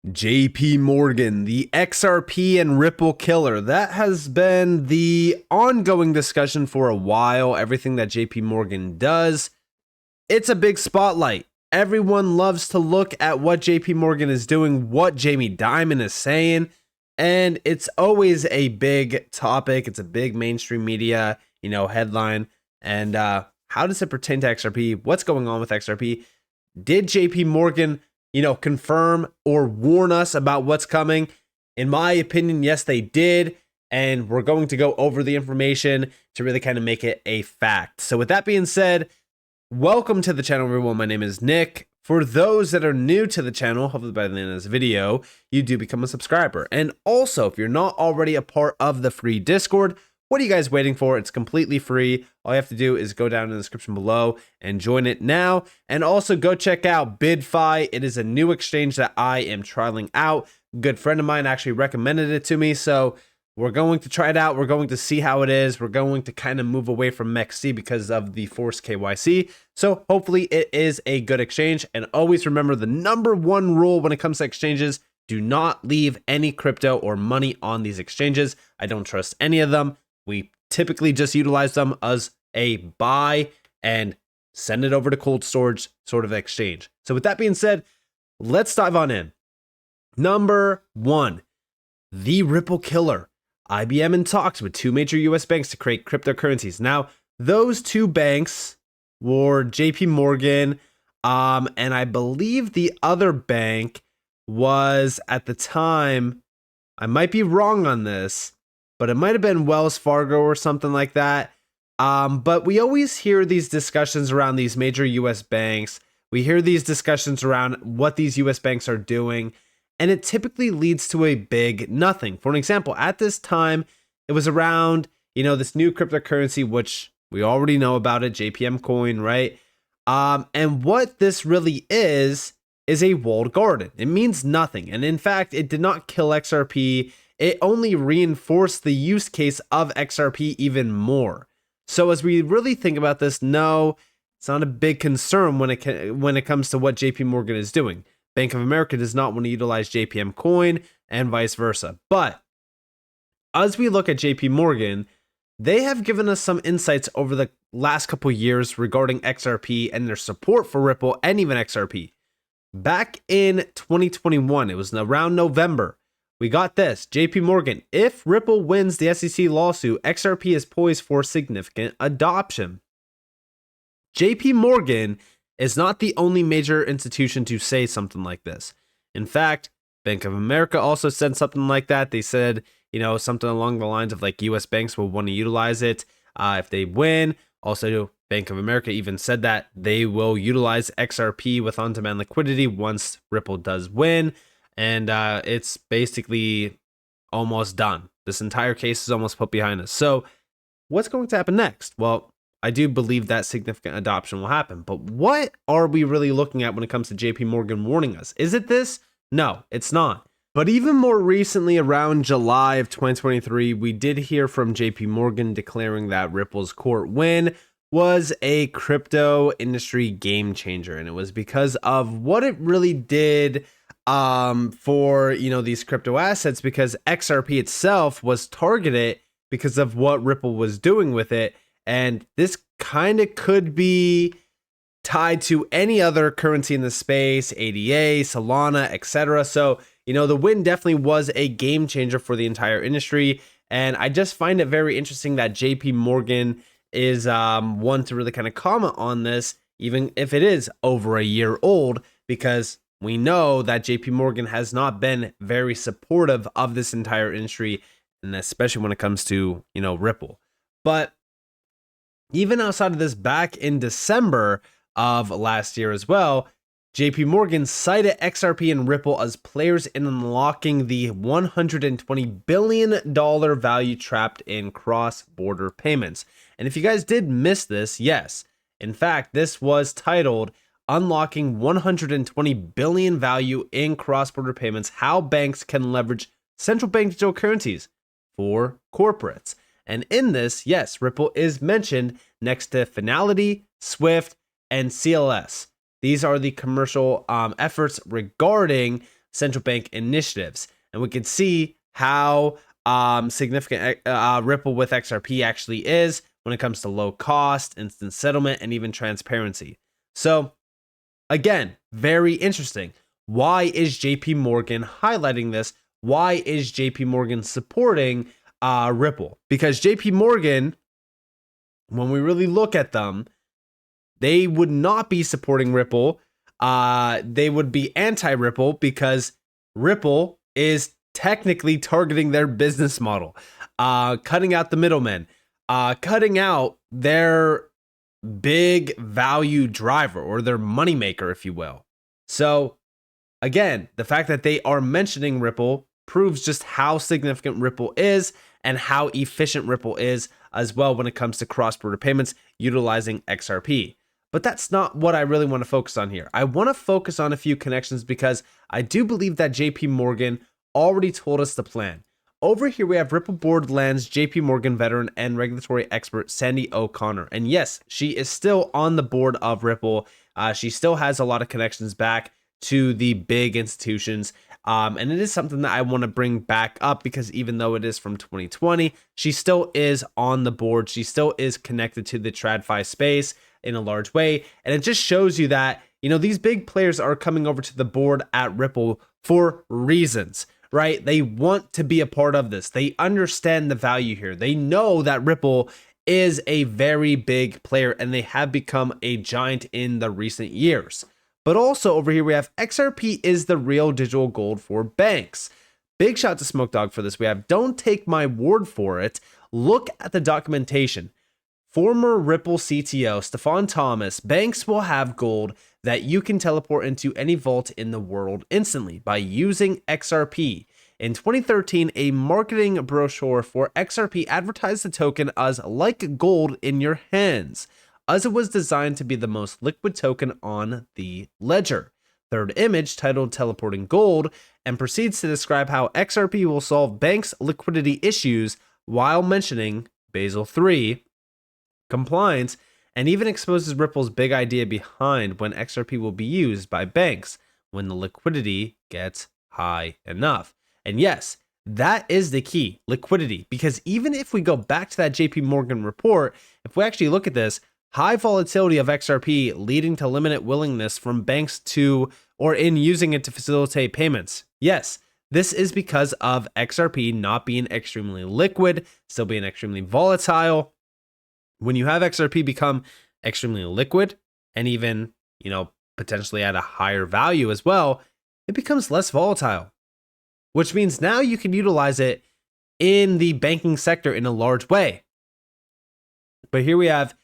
JP Morgan, the XRP and Ripple killer. That has been the ongoing discussion for a while. Everything that JP Morgan does, it's a big spotlight. Everyone loves to look at what JP Morgan is doing, what Jamie Dimon is saying, and it's always a big topic. It's a big mainstream media, headline. And how does it pertain to XRP? What's going on with XRP? Did JP Morgan confirm or warn us about what's coming? In my opinion, yes, they did. And we're going to go over the information to really kind of make it a fact. So with that being said, welcome to the channel, everyone. My name is Nick. For those that are new to the channel, hopefully by the end of this video, you do become a subscriber. And also, if you're not already a part of the free Discord, what are you guys waiting for? It's completely free. All you have to do is go down in the description below and join it now. And also go check out BidFi. It is a new exchange that I am trialing out. A good friend of mine actually recommended it to me. So we're going to try it out. We're going to see how it is. We're going to kind of move away from MEXC because of the forced KYC. So hopefully it is a good exchange. And always remember the number one rule when it comes to exchanges: do not leave any crypto or money on these exchanges. I don't trust any of them. We typically just utilize them as a buy and send it over to cold storage sort of exchange. So with that being said, let's dive on in. Number one, the Ripple killer. IBM in talks with two major US banks to create cryptocurrencies. Now, those two banks were JP Morgan, and I believe the other bank was at the time, I might be wrong on this, but it might have been Wells Fargo or something like that. But we always hear these discussions around these major US banks. We hear these discussions around what these US banks are doing, and it typically leads to a big nothing. For an example, at this time, it was around, this new cryptocurrency, which we already know about it, JPM coin, right? And what this really is a walled garden. It means nothing. And in fact, it did not kill XRP. It only reinforced the use case of XRP even more. So as we really think about this, no, it's not a big concern when it comes to what JP Morgan is doing. Bank of America does not want to utilize JPM coin and vice versa. But as we look at JP Morgan, they have given us some insights over the last couple years regarding XRP and their support for Ripple and even XRP. Back in 2021, it was around November, we got this. JP Morgan: if Ripple wins the SEC lawsuit, XRP is poised for significant adoption. JP Morgan is not the only major institution to say something like this. In fact, Bank of America also said something like that. They said, something along the lines of like US banks will want to utilize it if they win. Also, Bank of America even said that they will utilize XRP with on-demand liquidity once Ripple does win. And it's basically almost done. This entire case is almost put behind us. So what's going to happen next? Well, I do believe that significant adoption will happen. But what are we really looking at when it comes to JP Morgan warning us? Is it this? No, it's not. But even more recently, around July of 2023, we did hear from JP Morgan declaring that Ripple's court win was a crypto industry game changer. And it was because of what it really did for these crypto assets, because XRP itself was targeted because of what Ripple was doing with it. And this kind of could be tied to any other currency in the space, ADA, Solana, etc. So, the win definitely was a game changer for the entire industry. And I just find it very interesting that JP Morgan is one to really kind of comment on this, even if it is over a year old, because we know that JP Morgan has not been very supportive of this entire industry, and especially when it comes to, Ripple. But even outside of this, back in December of last year as well, JP Morgan cited XRP and Ripple as players in unlocking the $120 billion value trapped in cross-border payments. And if you guys did miss this, yes, in fact, this was titled Unlocking $120 billion value in cross-border payments, how banks can leverage central bank digital currencies for corporates. And in this, yes, Ripple is mentioned next to Finality, Swift, and CLS. These are the commercial efforts regarding central bank initiatives. And we can see how significant Ripple with XRP actually is when it comes to low cost, instant settlement, and even transparency. So again, very interesting. Why is JP Morgan highlighting this? Why is JP Morgan supporting Ripple? Because JP Morgan, when we really look at them, they would not be supporting Ripple. They would be anti-Ripple because Ripple is technically targeting their business model, cutting out the middlemen, cutting out their big value driver or their moneymaker, if you will. So again, the fact that they are mentioning Ripple proves just how significant Ripple is and how efficient Ripple is as well when it comes to cross-border payments utilizing XRP. But that's not what I really want to focus on here. I want to focus on a few connections because I do believe that JP Morgan already told us the plan. Over here, we have Ripple Board Land's JP Morgan veteran and regulatory expert, Sandy O'Connor. And yes, she is still on the board of Ripple. She still has a lot of connections back to the big institutions. And it is something that I want to bring back up because even though it is from 2020, she still is on the board. She still is connected to the TradFi space in a large way. And it just shows you that, these big players are coming over to the board at Ripple for reasons, right? They want to be a part of this. They understand the value here. They know that Ripple is a very big player and they have become a giant in the recent years. But also over here, we have XRP is the real digital gold for banks. Big shout to Smoke Dog for this. We have don't take my word for it. Look at the documentation. Former Ripple CTO Stefan Thomas, banks will have gold that you can teleport into any vault in the world instantly by using XRP. In 2013, a marketing brochure for XRP advertised the token as like gold in your hands, as it was designed to be the most liquid token on the ledger. Third image, titled Teleporting Gold, and proceeds to describe how XRP will solve banks' liquidity issues while mentioning Basel III compliance, and even exposes Ripple's big idea behind when XRP will be used by banks when the liquidity gets high enough. And yes, that is the key, liquidity, because even if we go back to that JP Morgan report, if we actually look at this, high volatility of XRP leading to limited willingness from banks to or in using it to facilitate payments. Yes, this is because of XRP not being extremely liquid, still being extremely volatile. When you have XRP become extremely liquid and even, potentially at a higher value as well, it becomes less volatile, which means now you can utilize it in the banking sector in a large way. But here we have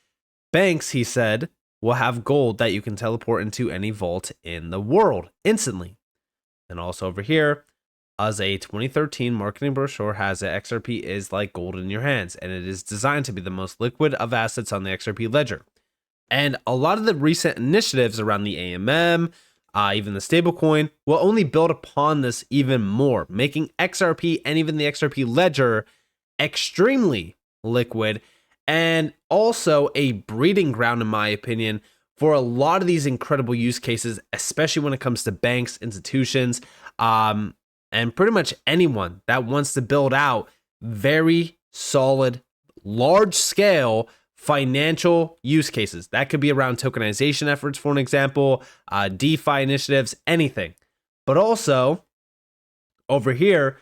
banks, he said, will have gold that you can teleport into any vault in the world instantly. And also over here, as a 2013 marketing brochure has it, XRP is like gold in your hands, and it is designed to be the most liquid of assets on the XRP ledger. And a lot of the recent initiatives around the AMM, even the stablecoin, will only build upon this even more, making XRP and even the XRP ledger extremely liquid, and also a breeding ground, in my opinion, for a lot of these incredible use cases, especially when it comes to banks, institutions, and pretty much anyone that wants to build out very solid, large-scale financial use cases. That could be around tokenization efforts, for an example, DeFi initiatives, anything. But also, over here,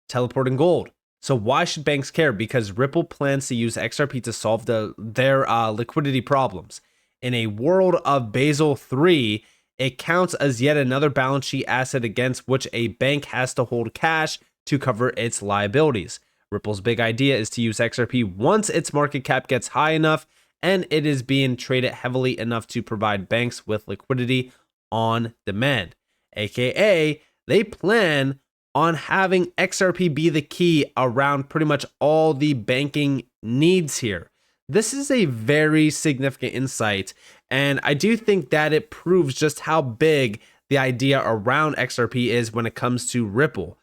teleporting gold. So why should banks care? Because Ripple plans to use XRP to solve their liquidity problems. In a world of Basel III, it counts as yet another balance sheet asset against which a bank has to hold cash to cover its liabilities. Ripple's big idea is to use XRP once its market cap gets high enough and it is being traded heavily enough to provide banks with liquidity on demand. AKA, they plan on having XRP be the key around pretty much all the banking needs here. This is a very significant insight, and I do think that it proves just how big the idea around XRP is when it comes to Ripple.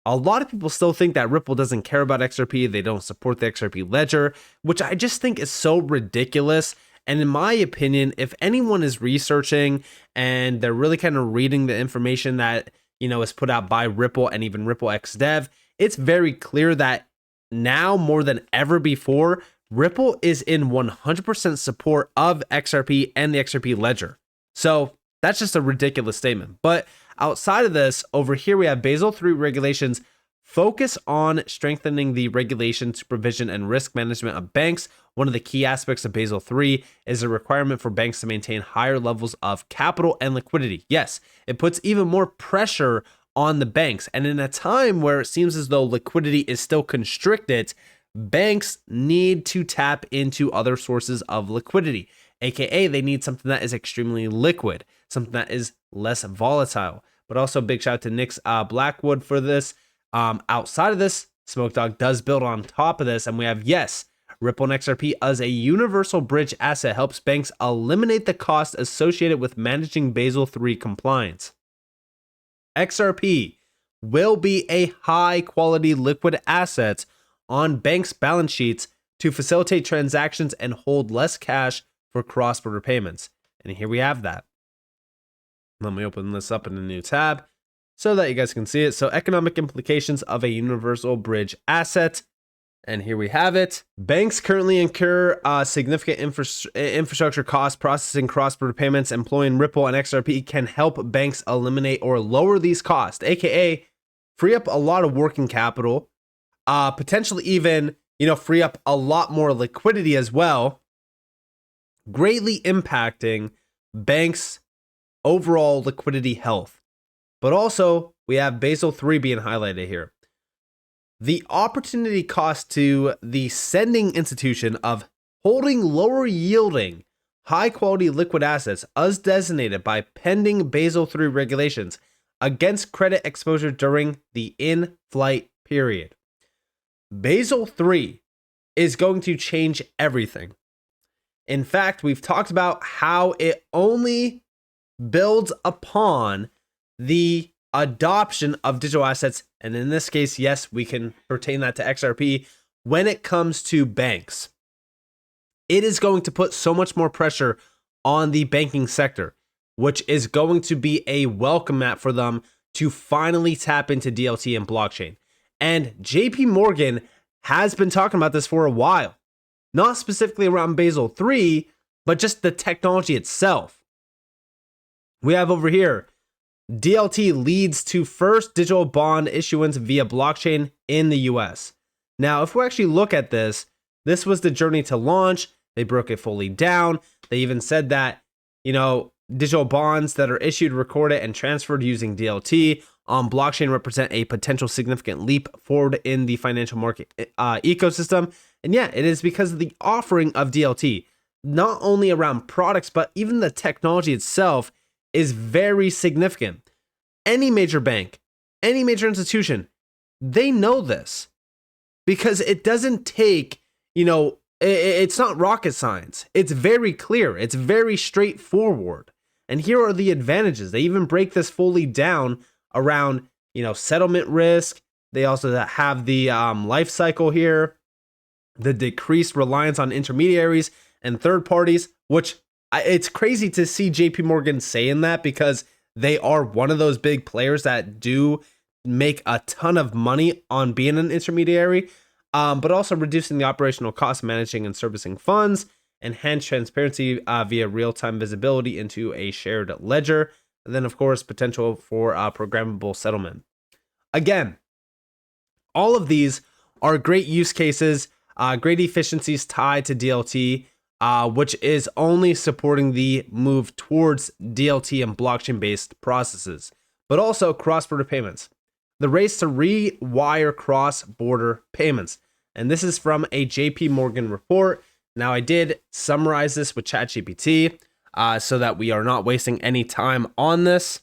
A lot of people still think that Ripple doesn't care about XRP, they don't support the XRP ledger, which I just think is so ridiculous. And in my opinion, if anyone is researching and they're really kind of reading the information that, is put out by Ripple and even Ripple XDev, it's very clear that now more than ever before, Ripple is in 100% support of XRP and the XRP ledger. So that's just a ridiculous statement. But outside of this, over here we have Basel III regulations focus on strengthening the regulation, supervision, and risk management of banks. One of the key aspects of Basel III is a requirement for banks to maintain higher levels of capital and liquidity. Yes, it puts even more pressure on the banks. And in a time where it seems as though liquidity is still constricted, banks need to tap into other sources of liquidity, aka they need something that is extremely liquid, something that is less volatile. But also big shout out to Nick's Blackwood for this. Outside of this, Smoke Dog does build on top of this, and we have, yes, Ripple and XRP as a universal bridge asset helps banks eliminate the cost associated with managing Basel III compliance. XRP will be a high quality liquid asset on banks' balance sheets to facilitate transactions and hold less cash for cross-border payments. And here we have that. Let me open this up in a new tab so that you guys can see it. So economic implications of a universal bridge asset. And here we have it. Banks currently incur significant infrastructure costs processing cross-border payments. Employing Ripple and XRP can help banks eliminate or lower these costs, aka free up a lot of working capital, potentially even, free up a lot more liquidity as well, greatly impacting banks' overall liquidity health. But also, we have Basel III being highlighted here. The opportunity cost to the sending institution of holding lower yielding, high quality liquid assets as designated by pending Basel III regulations against credit exposure during the in-flight period. Basel III is going to change everything. In fact, we've talked about how it only builds upon the adoption of digital assets. And in this case, yes, we can pertain that to XRP. When it comes to banks, it is going to put so much more pressure on the banking sector, which is going to be a welcome mat for them to finally tap into DLT and blockchain. And JP Morgan has been talking about this for a while, not specifically around Basel III, but just the technology itself. We have over here, DLT leads to first digital bond issuance via blockchain in the US. Now, if we actually look at this, this was the journey to launch. They broke it fully down. They even said that, digital bonds that are issued, recorded, and transferred using DLT on blockchain represent a potential significant leap forward in the financial market ecosystem. And yeah, it is because of the offering of DLT, not only around products, but even the technology itself is very significant. Any major bank, any major institution, they know this because it doesn't take, it's not rocket science. It's very clear. It's very straightforward. And here are the advantages. They even break this fully down around, settlement risk. They also have the life cycle here, the decreased reliance on intermediaries and third parties, which it's crazy to see JP Morgan saying that because they are one of those big players that do make a ton of money on being an intermediary, but also reducing the operational cost managing and servicing funds, enhance transparency via real-time visibility into a shared ledger, and then of course potential for programmable settlement. Again, all of these are great use cases, great efficiencies tied to DLT, which is only supporting the move towards DLT and blockchain-based processes, but also cross-border payments. The race to rewire cross-border payments. And this is from a JP Morgan report. Now, I did summarize this with ChatGPT so that we are not wasting any time on this.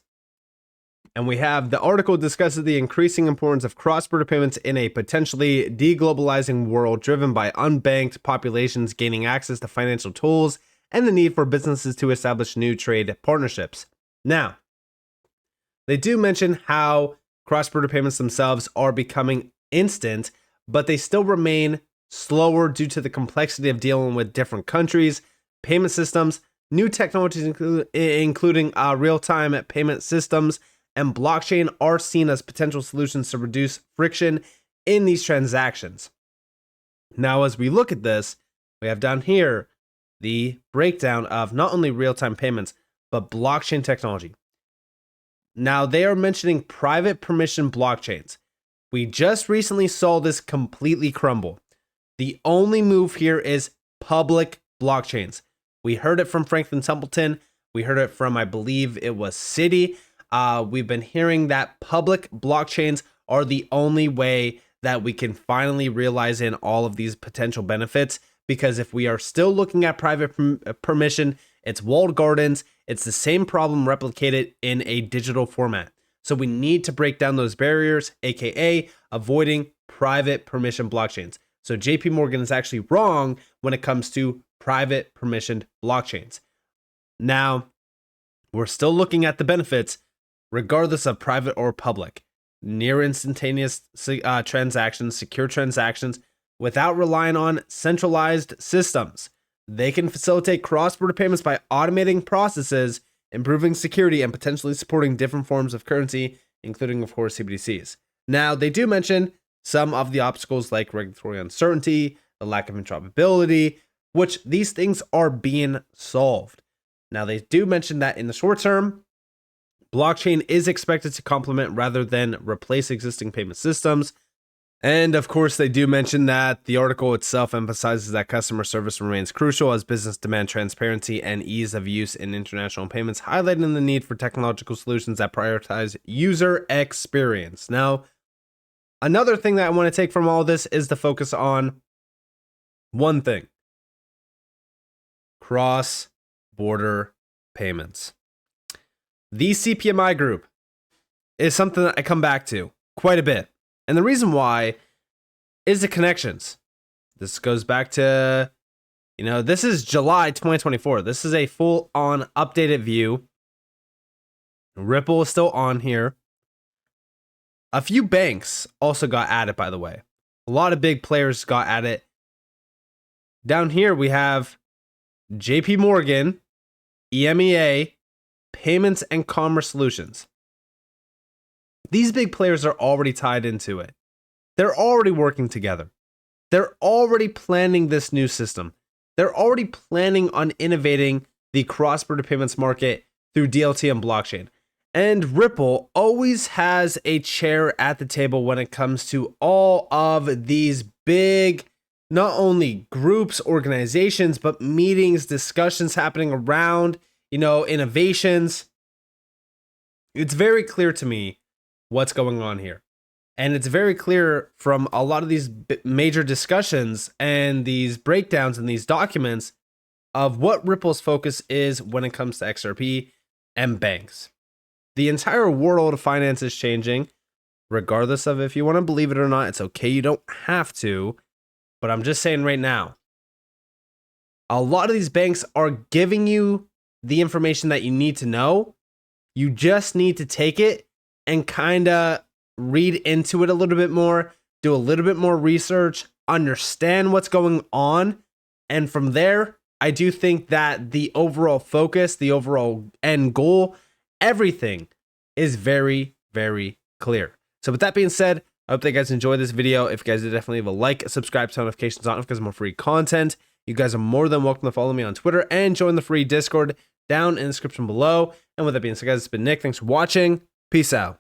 And we have the article discusses the increasing importance of cross-border payments in a potentially deglobalizing world driven by unbanked populations gaining access to financial tools and the need for businesses to establish new trade partnerships. Now, they do mention how cross-border payments themselves are becoming instant, but they still remain slower due to the complexity of dealing with different countries, payment systems, new technologies, including real-time payment systems, and blockchain are seen as potential solutions to reduce friction in these transactions. Now, as we look at this, we have down here the breakdown of not only real-time payments, but blockchain technology. Now, they are mentioning private permission blockchains. We just recently saw this completely crumble. The only move here is public blockchains. We heard it from Franklin Templeton. We heard it from, I believe it was Citi. We've been hearing that public blockchains are the only way that we can finally realize in all of these potential benefits. Because if we are still looking at private permission, it's walled gardens. It's the same problem replicated in a digital format. So we need to break down those barriers, aka avoiding private permission blockchains. So JP Morgan is actually wrong when it comes to private permissioned blockchains. Now, we're still looking at the benefits regardless of private or public. Near instantaneous transactions, secure transactions, without relying on centralized systems. They can facilitate cross-border payments by automating processes, improving security, and potentially supporting different forms of currency, including, of course, CBDCs. Now, they do mention some of the obstacles like regulatory uncertainty, the lack of interoperability, which these things are being solved. Now, they do mention that in the short term, blockchain is expected to complement rather than replace existing payment systems. And of course, they do mention that the article itself emphasizes that customer service remains crucial as business demand transparency and ease of use in international payments, highlighting the need for technological solutions that prioritize user experience. Now, another thing that I want to take from all this is the focus on one thing: cross-border payments. The CPMI group is something that I come back to quite a bit. And the reason why is the connections. This goes back to, this is July 2024. This is a full-on updated view. Ripple is still on here. A few banks also got added, by the way. A lot of big players got added. Down here, we have JP Morgan, EMEA, Payments and Commerce Solutions. These big players are already tied into it. They're already working together. They're already planning this new system. They're already planning on innovating the cross-border payments market through DLT and blockchain. And Ripple always has a chair at the table when it comes to all of these big, not only groups, organizations, but meetings, discussions happening around, innovations. It's very clear to me what's going on here. And it's very clear from a lot of these major discussions and these breakdowns and these documents of what Ripple's focus is when it comes to XRP and banks. The entire world of finance is changing, regardless of if you want to believe it or not. It's okay, you don't have to. But I'm just saying right now, a lot of these banks are giving you the information that you need to know. You just need to take it and kind of read into it a little bit more, do a little bit more research, understand what's going on. And from there, I do think that the overall focus, the overall end goal, everything is very, very clear. So with that being said, I hope that you guys enjoyed this video. If you guys did, definitely leave a like, subscribe, turn notifications on because more free content. You guys are more than welcome to follow me on Twitter and join the free Discord down in the description below. And with that being said, guys, it's been Nick. Thanks for watching. Peace out.